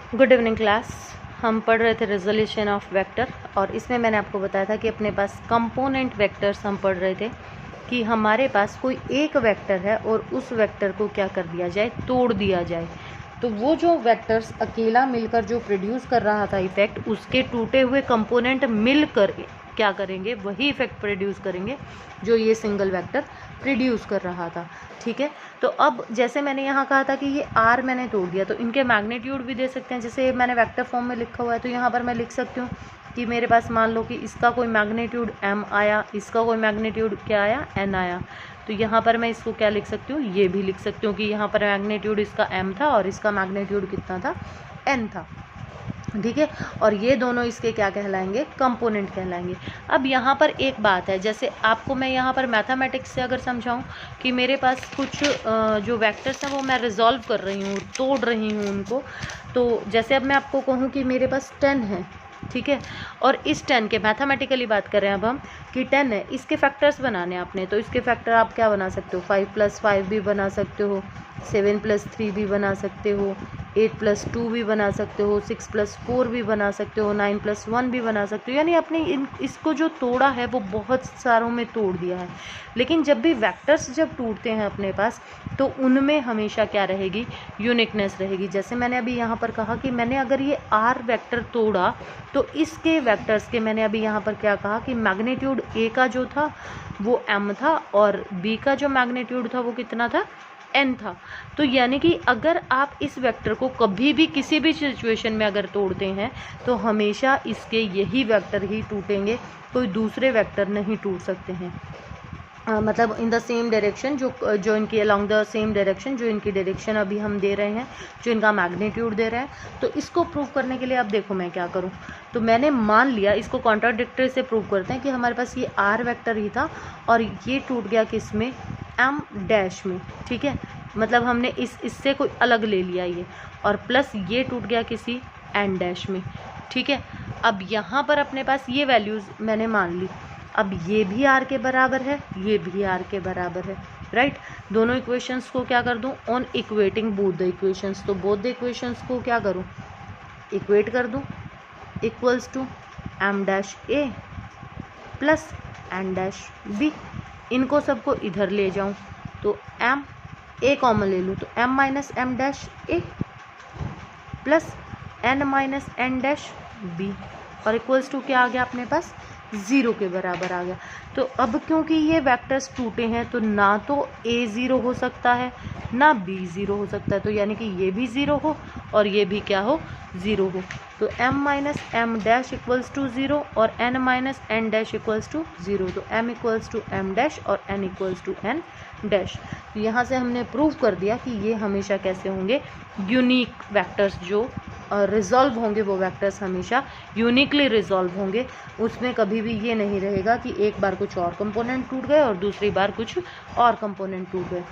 Good evening class. हम पढ़ रहे थे रेजोल्यूशन ऑफ वेक्टर और इसमें मैंने आपको बताया था कि अपने पास कंपोनेंट वेक्टर्स हम पढ़ रहे थे कि हमारे पास कोई एक वेक्टर है और उस वेक्टर को क्या कर दिया जाए, तोड़ दिया जाए। तो वो जो वेक्टर्स अकेला मिलकर जो प्रोड्यूस कर रहा था इफेक्ट, उसके टूटे हुए कंपोनेंट मिलकर क्या करेंगे, वही इफेक्ट प्रोड्यूस करेंगे जो ये सिंगल वेक्टर प्रोड्यूस कर रहा था। ठीक है, तो अब जैसे मैंने यहाँ कहा था कि ये आर मैंने तोड़ दिया, तो इनके मैग्नीट्यूड भी दे सकते हैं। जैसे मैंने वेक्टर फॉर्म में लिखा हुआ है, तो यहाँ पर मैं लिख सकती हूँ कि मेरे पास मान लो कि इसका कोई मैग्नीट्यूड m आया, इसका कोई मैग्नीट्यूड क्या आया, n आया। तो यहाँ पर मैं इसको क्या लिख सकती हूँ, ये भी लिख सकती हूँ कि यहाँ पर मैग्नीट्यूड इसका m था और इसका मैग्नीट्यूड कितना था, n था। ठीक है, और ये दोनों इसके क्या कहलाएंगे, कंपोनेंट कहलाएंगे। अब यहाँ पर एक बात है, जैसे आपको मैं यहाँ पर मैथमेटिक्स से अगर समझाऊँ कि मेरे पास कुछ जो वेक्टर्स हैं वो मैं रिजॉल्व कर रही हूँ, तोड़ रही हूँ उनको। तो जैसे अब मैं आपको कहूँ कि मेरे पास 10 है, ठीक है, और इस 10 के मैथमेटिकली बात करें अब हम कि 10 है, इसके फैक्टर्स बनाने आपने, तो इसके फैक्टर आप क्या बना सकते हो, 5 + 5 भी बना सकते हो, 7 + 3 भी बना सकते हो, 8 + 2 भी बना सकते हो, 6 + 4 भी बना सकते हो, 9 + 1 भी बना सकते हो। यानी अपने इसको जो तोड़ा है वो बहुत सारों में तोड़ दिया है। लेकिन जब भी वेक्टर्स जब टूटते हैं अपने पास, तो उनमें हमेशा क्या रहेगी, यूनिकनेस रहेगी। जैसे मैंने अभी यहाँ पर कहा कि मैंने अगर ये आर वेक्टर तोड़ा, तो इसके वेक्टर्स के मैंने अभी यहाँ पर क्या कहा कि मैग्नीट्यूड ए का जो था वो m था और b का जो मैग्नीट्यूड था वो कितना था, n था। तो यानी कि अगर आप इस वेक्टर को कभी भी किसी भी सिचुएशन में अगर तोड़ते हैं, तो हमेशा इसके यही वेक्टर ही टूटेंगे, कोई दूसरे वेक्टर नहीं टूट सकते हैं। मतलब इन द सेम डायरेक्शन, जो इनकी अलॉन्ग द सेम डायरेक्शन, जो इनकी डायरेक्शन अभी हम दे रहे हैं, जो इनका मैग्नीट्यूड दे रहे हैं। तो इसको प्रूव करने के लिए अब देखो मैं क्या करूं, तो मैंने मान लिया, इसको कॉन्ट्राडिक्टरी से प्रूव करते हैं कि हमारे पास ये आर वेक्टर ही था और ये टूट गया किस में, m डैश में। ठीक है, मतलब हमने इससे कोई अलग ले लिया ये, और प्लस ये टूट गया किसी n डैश में। ठीक है, अब यहाँ पर अपने पास ये वैल्यूज़ मैंने मान ली। अब ये भी आर के बराबर है, ये भी आर के बराबर है, राइट। दोनों इक्वेशंस को क्या कर दूं, on equating both the equations, तो बोथ द इक्वेशंस को क्या करूं, इक्वेट कर दूं, equals to m dash A plus n dash B. इनको सबको इधर ले जाऊं तो m ए कॉमन ले लूं तो m माइनस m डैश ए plus n minus n dash b, और इक्वल्स टू क्या आ गया अपने पास, 0 के बराबर आ गया। तो अब क्योंकि ये वेक्टर्स टूटे हैं, तो ना तो a 0 हो सकता है ना b 0 हो सकता है, तो यानी कि ये भी 0 हो और ये भी क्या हो, 0 हो। तो m minus m dash equals to 0 और n minus n dash equals to 0, तो m equals to m dash और n equals to n dash. तो यहाँ से हमने प्रूव कर दिया कि ये हमेशा कैसे होंगे, यूनिक वेक्टर्स, जो रिजॉल्व होंगे वो वेक्टर्स हमेशा यूनिकली रिजॉल्व होंगे। उसमें कभी भी ये नहीं रहेगा कि एक बार कुछ और कंपोनेंट टूट गए और दूसरी बार कुछ और कंपोनेंट टूट गए।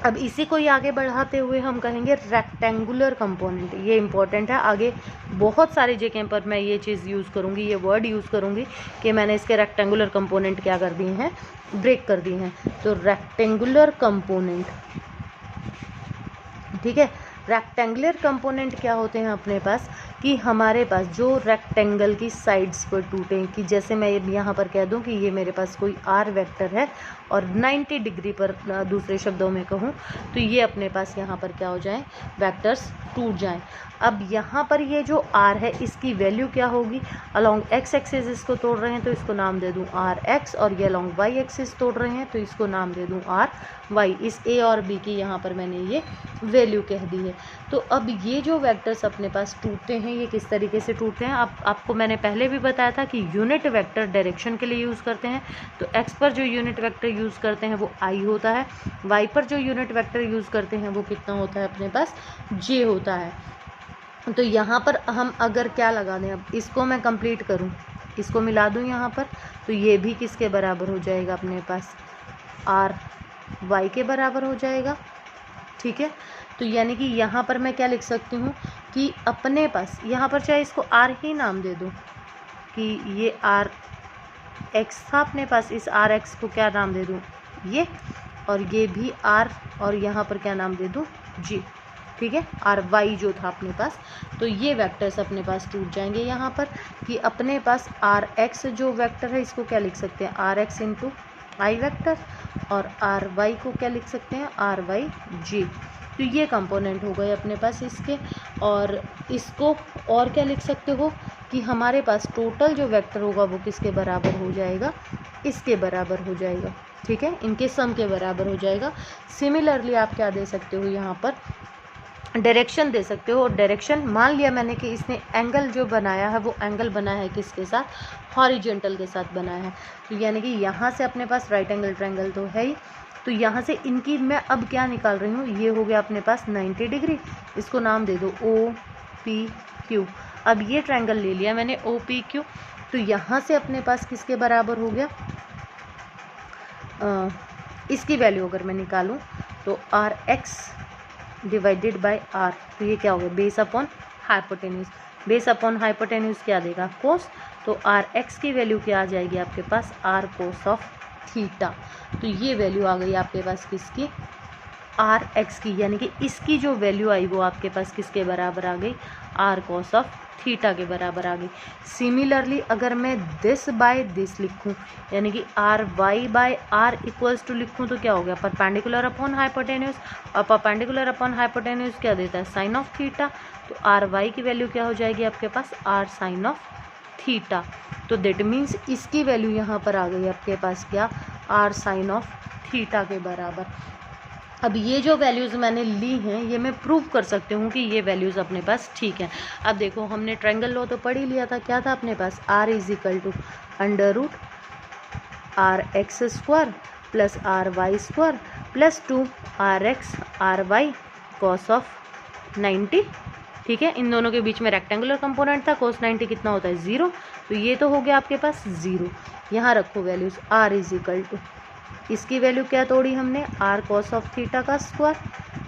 अब इसी को ही आगे बढ़ाते हुए हम कहेंगे रेक्टेंगुलर कंपोनेंट। ये इंपॉर्टेंट है, आगे बहुत सारे जगह पर मैं ये चीज़ यूज़ करूँगी, ये वर्ड यूज़ करूँगी कि मैंने इसके रेक्टेंगुलर कंपोनेंट क्या कर दिए हैं, ब्रेक कर दिए हैं। तो रेक्टेंगुलर कंपोनेंट, ठीक है, रेक्टेंगुलर कंपोनेंट क्या होते हैं अपने पास, कि हमारे पास जो रेक्टेंगल की साइड्स पर टूटें, कि जैसे मैं यहाँ पर कह दूँ कि ये मेरे पास कोई आर वेक्टर है और 90 डिग्री पर, दूसरे शब्दों में कहूँ तो ये अपने पास यहाँ पर क्या हो जाए, वेक्टर्स टूट जाएं। अब यहाँ पर ये जो आर है इसकी वैल्यू क्या होगी, अलॉन्ग एक्स एक्सिस इसको तोड़ रहे हैं तो इसको नाम दे दूँ आर एक्स, और ये अलॉन्ग वाई एक्सिस तोड़ रहे हैं तो इसको नाम दे दूँ आर वाई। इस ए और बी की यहाँ पर मैंने ये वैल्यू कह दी है। तो अब ये जो वेक्टर्स अपने पास टूटते हैं, ये किस तरीके से टूटते हैं, आपको मैंने पहले भी बताया था कि यूनिट वेक्टर डायरेक्शन के लिए यूज़ करते हैं। तो एक्स पर जो यूनिट वेक्टर यूज़ करते हैं वो आई होता है, वाई पर जो यूनिट वेक्टर यूज़ करते हैं वो कितना होता है अपने पास, जे होता है। तो यहाँ पर हम अगर क्या लगा दें, अब इसको मैं कंप्लीट करूँ, इसको मिला दूँ यहाँ पर, तो ये भी किसके बराबर हो जाएगा अपने पास, आर वाई के बराबर हो जाएगा। ठीक है, तो यानी कि यहाँ पर मैं क्या लिख सकती हूँ कि अपने पास यहाँ पर चाहे इसको आर ही नाम दे दूँ कि ये आर एक्स था अपने पास, इस आर एक्स को क्या नाम दे दूँ, ये, और ये भी आर, और यहाँ पर क्या नाम दे दूँ, जी। ठीक है, आर वाई जो था अपने पास, तो ये वेक्टर्स अपने पास टूट जाएंगे यहाँ पर कि अपने पास आर एक्स जो वेक्टर है इसको क्या लिख सकते हैं, R X into I vector, और आर वाई को क्या लिख सकते हैं, आर वाई जे। तो ये कंपोनेंट हो गए अपने पास इसके। और इसको और क्या लिख सकते हो कि हमारे पास टोटल जो वेक्टर होगा वो किसके बराबर हो जाएगा, इसके बराबर हो जाएगा, ठीक है, इनके सम के बराबर हो जाएगा। सिमिलरली आप क्या दे सकते हो यहाँ पर, डायरेक्शन दे सकते हो। और डायरेक्शन मान लिया मैंने कि इसने एंगल जो बनाया है वो एंगल बना है किसके साथ, हॉरिजॉन्टल के साथ बनाया है, तो यानी कि यहाँ से अपने पास राइट एंगल ट्रायंगल तो है ही, तो यहाँ से इनकी मैं अब क्या निकाल रही हूँ, ये हो गया अपने पास 90 डिग्री, इसको नाम दे दो ओ पी क्यू। अब ये ट्रायंगल ले लिया मैंने ओ पी क्यू, तो यहाँ से अपने पास किसके बराबर हो गया, इसकी वैल्यू अगर मैं निकालूं तो R X divided by R, तो ये क्या हो गया, base upon hypotenuse. Base upon hypotenuse क्या देगा, कोस, तो आर एक्स की वैल्यू क्या आ जाएगी आपके पास, आर कोस ऑफ थीटा। तो ये वैल्यू आ गई आपके पास किसकी, आर एक्स की, यानी कि इसकी जो वैल्यू आई वो आपके पास किसके बराबर आ गई, आर कोस ऑफ थीटा के बराबर आ गई। सिमिलरली अगर मैं दिस बाय दिस लिखूं, यानी कि R Y by R equals to लिखूं, तो क्या हो गया, परपेंडिकुलर अपॉन हाइपोटेन्यूज, और परपेंडिकुलर अपॉन हाइपोटेन्यूज क्या देता है, साइन ऑफ थीटा। तो आर वाई की वैल्यू क्या हो जाएगी आपके पास, आर साइन ऑफ थीटा। तो दैट मीन्स इसकी वैल्यू यहाँ पर आ गई आपके पास क्या, आर साइन ऑफ थीटा के बराबर। अब ये जो वैल्यूज़ मैंने ली हैं ये मैं प्रूव कर सकती हूँ कि ये वैल्यूज़ अपने पास ठीक हैं। अब देखो हमने ट्रायंगल लॉ तो पढ़ ही लिया था, क्या था अपने पास, r is equal to under root r x square plus r y square plus 2 r x r y cos of 90, ठीक है। इन दोनों के बीच में रेक्टेंगुलर कंपोनेंट था, कोस 90 कितना होता है, 0, तो ये तो हो गया आपके पास 0। यहाँ रखो values, r is equal to, इसकी वैल्यू क्या तोड़ी हमने, आर कॉस ऑफ थीटा का स्क्वायर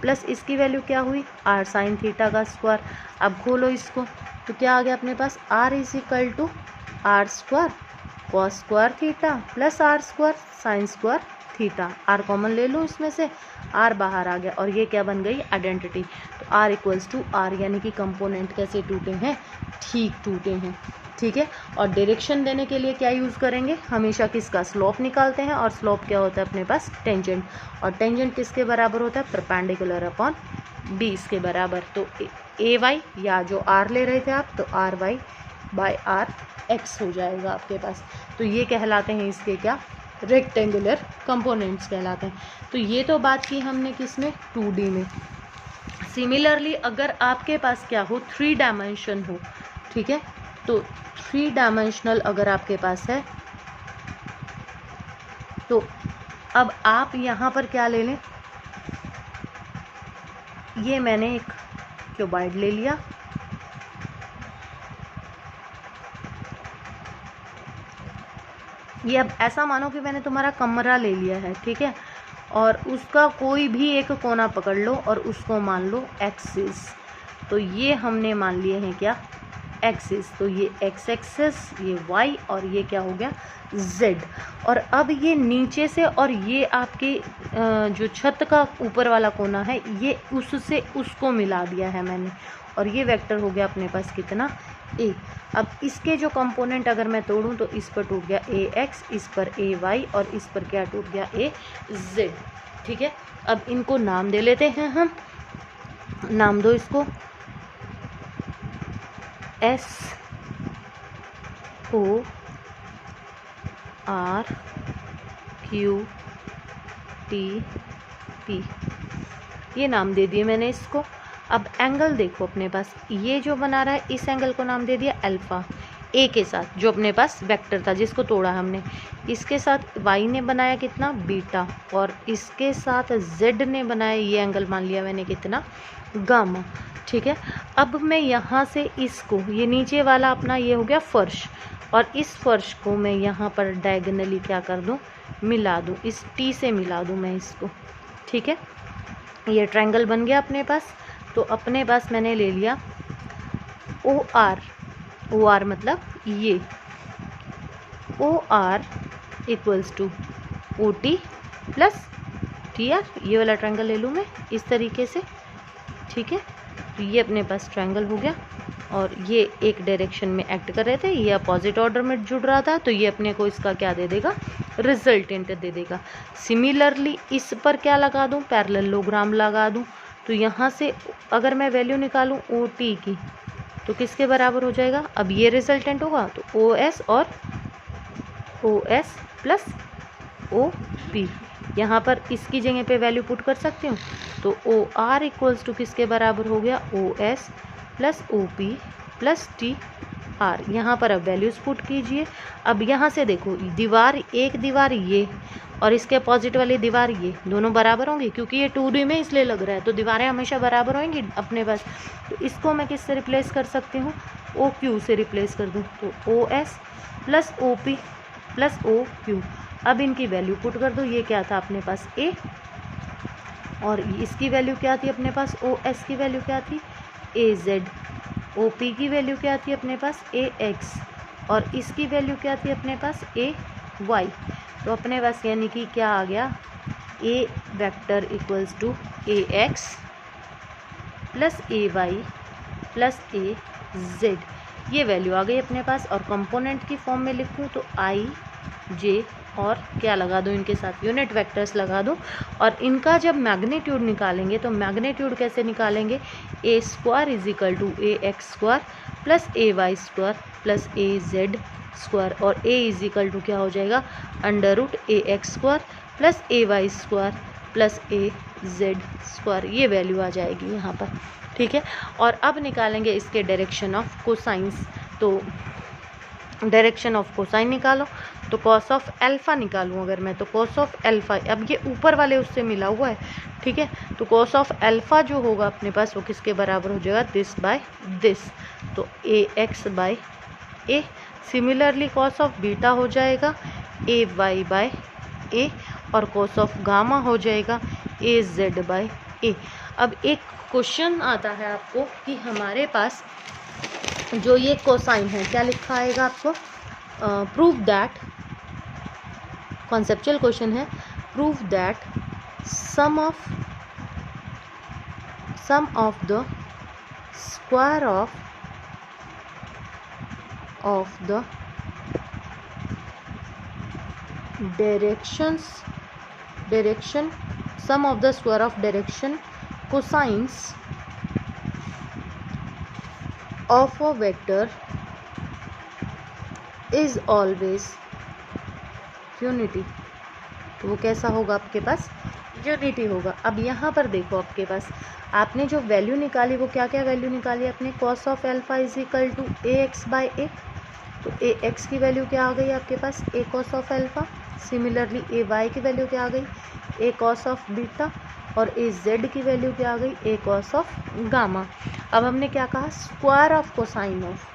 प्लस इसकी वैल्यू क्या हुई, आर साइन थीटा का स्क्वायर। अब खोलो इसको, तो क्या आ गया अपने पास, r is equal to r square cos square theta plus r square sine square theta. R common ले लो इसमें से, आर बाहर आ गया और ये क्या बन गई, आइडेंटिटी। तो आर इक्वल्स टू आर, यानी कि कंपोनेंट कैसे टूटे हैं, ठीक टूटे हैं, ठीक है। और डायरेक्शन देने के लिए क्या यूज़ करेंगे, हमेशा किसका, स्लोप निकालते हैं, और स्लोप क्या होता है अपने पास, टेंजेंट, और टेंजेंट किसके बराबर होता है, परपेंडिकुलर अपॉन बेस के बराबर। तो ए वाई, या जो आर ले रहे थे आप, तो R Y by R X हो जाएगा आपके पास। तो ये कहलाते हैं इसके क्या, रेक्टेंगुलर कंपोनेंट्स कहलाते हैं। तो ये तो बात की हमने किसमें, 2D में। सिमिलरली अगर आपके पास क्या हो, 3 डायमेंशन हो, ठीक है, तो 3 डायमेंशनल अगर आपके पास है, तो अब आप यहाँ पर क्या ले लें, ये मैंने एक क्यूबॉइड ले लिया, ये अब ऐसा मानो कि मैंने तुम्हारा कमरा ले लिया है, ठीक है, और उसका कोई भी एक कोना पकड़ लो और उसको मान लो एक्सिस। तो ये हमने मान लिए हैं क्या, एक्सिस, तो ये एक्स एक्सिस, ये वाई, और ये क्या हो गया, जेड। और अब ये नीचे से, और ये आपके जो छत का ऊपर वाला कोना है, ये उससे उसको मिला दिया है मैंने, और ये वेक्टर हो गया अपने पास कितना, ए। अब इसके जो कंपोनेंट अगर मैं तोड़ूं तो इस पर टूट गया ए एक्स, इस पर ए वाई, और इस पर क्या टूट गया, ए जेड, ठीक है। अब इनको नाम दे लेते हैं हम, नाम दो इसको S O R Q T P, ये नाम दे दिए मैंने इसको। अब एंगल देखो अपने पास, ये जो बना रहा है इस एंगल को नाम दे दिया अल्फ़ा, ए के साथ जो अपने पास वेक्टर था जिसको तोड़ा हमने, इसके साथ वाई ने बनाया कितना, बीटा, और इसके साथ जेड ने बनाया ये एंगल मान लिया मैंने कितना, गामा, ठीक है। अब मैं यहाँ से इसको, ये नीचे वाला अपना ये हो गया फर्श, और इस फर्श को मैं यहाँ पर डायगोनली क्या कर दूँ, मिला दूँ, इस टी से मिला दूँ मैं इसको, ठीक है। ये ट्रायंगल बन गया अपने पास। तो अपने पास मैंने ले लिया ओ आर मतलब ये O R equals to O T plus T R, ये वाला ट्रायंगल ले लूँ मैं इस तरीके से, ठीक है, तो ये अपने पास ट्रायंगल हो गया और ये एक डायरेक्शन में एक्ट कर रहे थे, ये अपोजिट ऑर्डर में जुड़ रहा था, तो ये अपने को इसका क्या दे देगा, रिजल्टेंट दे देगा। सिमिलरली इस पर क्या लगा दूं, पैरेललोग्राम लगा दूं, तो यहाँ से अगर मैं वैल्यू निकालूं ओ टी की तो किसके बराबर हो जाएगा, अब ये रिजल्टेंट होगा तो ओ एस और O S plus O P, यहाँ पर इसकी जगह पे वैल्यू पुट कर सकती हूँ, तो ओ आर इक्वल्स टू किसके बराबर हो गया, O S plus O P plus T R. यहाँ पर अब वैल्यूज़ पुट कीजिए। अब यहाँ से देखो दीवार, एक दीवार ये और इसके अपोजिट वाली दीवार ये, दोनों बराबर होंगी क्योंकि ये 2D में इसलिए लग रहा है, तो दीवारें हमेशा बराबर होंगी अपने पास। तो इसको मैं किससे रिप्लेस कर सकती हूँ, ओ क्यू से रिप्लेस कर दूँ, तो O S plus O P plus O Q. अब इनकी वैल्यू पुट कर दो, ये क्या था अपने पास ए और इसकी वैल्यू क्या थी अपने पास, ओ एस की वैल्यू क्या थी ए जेड, ओ पी की वैल्यू क्या थी अपने पास ए एक्स और इसकी वैल्यू क्या थी अपने पास ए वाई। तो अपने पास यानी कि क्या आ गया, a vector equals to a x plus a y plus a z, ये वैल्यू आ गई अपने पास। और कंपोनेंट की फॉर्म में लिखूँ तो आई जे और क्या लगा दूँ, इनके साथ यूनिट वेक्टर्स लगा दूँ और इनका जब मैग्नीट्यूड निकालेंगे तो मैग्नीट्यूड कैसे निकालेंगे, a square is equal to a x square plus a y square plus a z square और ए इज इक्वल टू क्या हो जाएगा, under root a x square plus a y square plus a z square, ये value आ जाएगी यहाँ पर, ठीक है। और अब निकालेंगे इसके डायरेक्शन ऑफ कोसाइंस, तो डायरेक्शन ऑफ कोसाइन निकालो, तो कॉस ऑफ एल्फा निकालूं अगर मैं, तो कॉस ऑफ एल्फा, अब ये ऊपर वाले उससे मिला हुआ है, ठीक है, तो कॉस ऑफ एल्फा जो होगा अपने पास वो किसके बराबर हो जाएगा, दिस बाय दिस, तो a x by a. Similarly cos of beta हो जाएगा ए वाई बाय ए और कॉस ऑफ गामा हो जाएगा ए जेड बाय ए। अब एक क्वेश्चन आता है आपको कि हमारे पास जो ये कोसाइन है क्या लिखा आएगा आपको, प्रूव दैट, कॉन्सेप्चुअल क्वेश्चन है, prove that sum of the square of the direction sum of the square of direction cosines of a vector is always unity, तो वो कैसा होगा आपके पास, यूनिटी होगा। अब यहाँ पर देखो आपके पास आपने जो वैल्यू निकाली वो क्या क्या वैल्यू निकाली आपने, cos of alpha is equal to a x by a, तो ए एक्स की वैल्यू क्या आ गई आपके पास, a cos of alpha. Similarly a y की वैल्यू क्या आ गई, ए कॉस ऑफ बीटा और ए जेड की वैल्यू क्या आ गई, ए कॉस ऑफ गामा। अब हमने क्या कहा, स्क्वायर ऑफ कोसाइन ऑफ,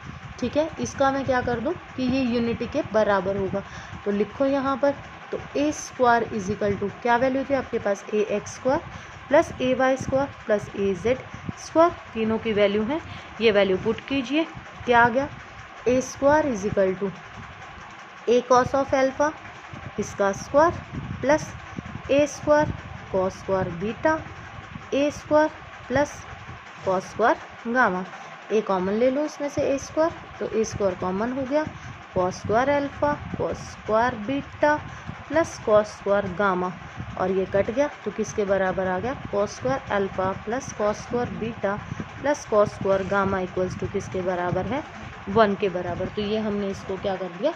ठीक है, इसका मैं क्या कर दूं कि ये यूनिटी के बराबर होगा, तो लिखो यहाँ पर, तो ए स्क्वायर इज इक्वल टू क्या वैल्यू थी आपके पास, ए x square plus a y square plus a z square, तीनों की वैल्यू है, ये वैल्यू पुट कीजिए, क्या आ गया, a square is equal to a cos of alpha इसका square plus a square cos square beta a square plus cos square gamma. A common ले लो इसमें से ए स्क्वायर, तो ए स्क्वायर कॉमन हो गया, cos square alpha cos square beta plus cos square gamma और ये कट गया, तो किसके बराबर आ गया, cos square alpha plus cos square beta plus cos square gamma equals to किसके बराबर है, 1 के बराबर। तो ये हमने इसको क्या कर दिया,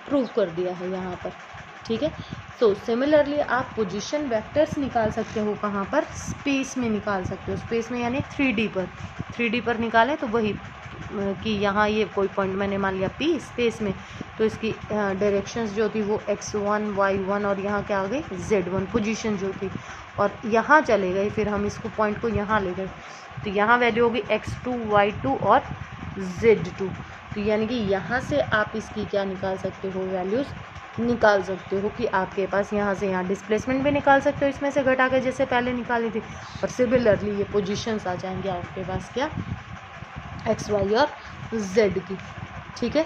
प्रूव कर दिया है यहाँ पर, ठीक है। तो सिमिलरली आप पोजीशन वेक्टर्स निकाल सकते हो कहाँ पर, स्पेस में निकाल सकते हो, स्पेस में यानी 3D पर निकालें तो वही कि यहाँ ये कोई पॉइंट मैंने मान लिया P स्पेस में, तो इसकी डायरेक्शंस जो थी वो x1 y1 और यहाँ क्या आ गई z1 पोजीशन जो थी, और यहाँ चले गए, फिर हम इसको पॉइंट को यहाँ ले गए, तो यहाँ वैल्यू होगी x2 y2 और z2, तो यानी कि यहाँ से आप इसकी क्या निकाल सकते हो, वैल्यूज़ निकाल सकते हो कि आपके पास यहाँ से यहाँ डिस्प्लेसमेंट भी निकाल सकते हो इसमें से घटा के जैसे पहले निकाली थी, और सिमिलरली ये पोजीशंस आ जाएंगे आपके पास क्या, एक्स वाई और जेड की, ठीक है।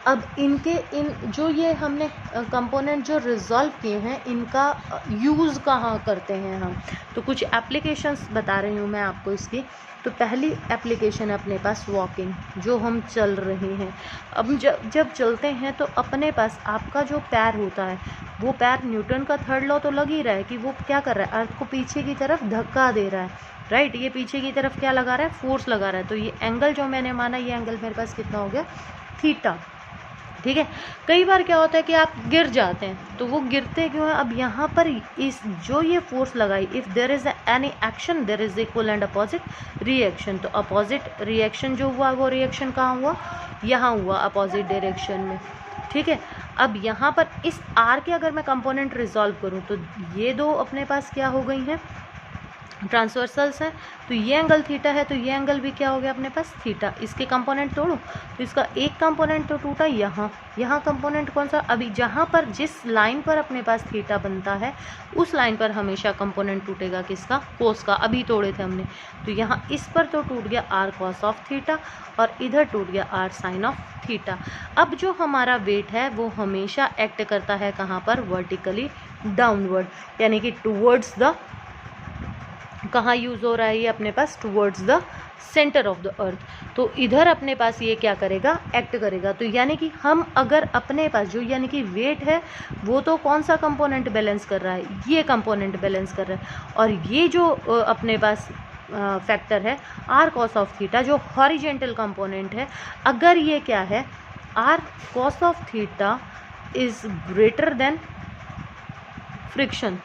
अब इन जो ये हमने कंपोनेंट जो रिजॉल्व किए हैं, इनका यूज़ कहाँ करते हैं हम, तो कुछ एप्लीकेशंस बता रही हूँ मैं आपको इसकी। तो पहली एप्लीकेशन है अपने पास वॉकिंग, जो हम चल रहे हैं। अब जब चलते हैं तो अपने पास आपका जो पैर होता है, वो पैर, न्यूटन का थर्ड लॉ तो लग ही रहा है कि वो क्या कर रहा है, अर्थ को पीछे की तरफ धक्का दे रहा है, राइट। ये पीछे की तरफ क्या लगा रहा है, फोर्स लगा रहा है। तो ये एंगल जो मैंने माना, ये एंगल मेरे पास कितना हो गया, थीटा, ठीक है। कई बार क्या होता है कि आप गिर जाते हैं, तो वो गिरते क्यों हैं, अब यहाँ पर इस जो ये फोर्स लगाई, if there is any action there is equal and opposite reaction. तो अपोजिट रिएक्शन जो हुआ, वो रिएक्शन कहाँ हुआ, यहाँ हुआ, अपोजिट डायरेक्शन में, ठीक है। अब यहाँ पर इस आर के अगर मैं कंपोनेंट रिजॉल्व करूँ, तो ये दो अपने पास क्या हो गई हैं, ट्रांसवर्सल्स है। तो ये एंगल थीटा है, तो ये एंगल भी क्या हो गया अपने पास, थीटा। इसके कंपोनेंट तोड़ूं तो इसका एक कंपोनेंट तो टूटा, यहाँ कंपोनेंट कौन सा, अभी जहाँ पर जिस लाइन पर अपने पास थीटा बनता है, उस लाइन पर हमेशा कंपोनेंट टूटेगा किसका, कोस का। अभी तोड़े थे हमने, तो यहाँ इस पर तो टूट गया आर कॉस ऑफ थीटा, और इधर टूट गया आर साइन ऑफ थीटा। अब जो हमारा वेट है वो हमेशा एक्ट करता है कहाँ पर, वर्टिकली डाउनवर्ड, यानी कि टूवर्ड्स द, कहाँ यूज़ हो रहा है ये अपने पास, towards the centre of the earth. तो इधर अपने पास ये क्या करेगा, एक्ट करेगा। तो यानी कि हम अगर अपने पास जो यानी कि वेट है, वो तो कौन सा कंपोनेंट बैलेंस कर रहा है, ये कंपोनेंट बैलेंस कर रहा है। और ये जो अपने पास फैक्टर है आर कॉस ऑफ थीटा, जो हॉरिजेंटल कंपोनेंट है, अगर ये क्या है, R cos of theta is greater than friction,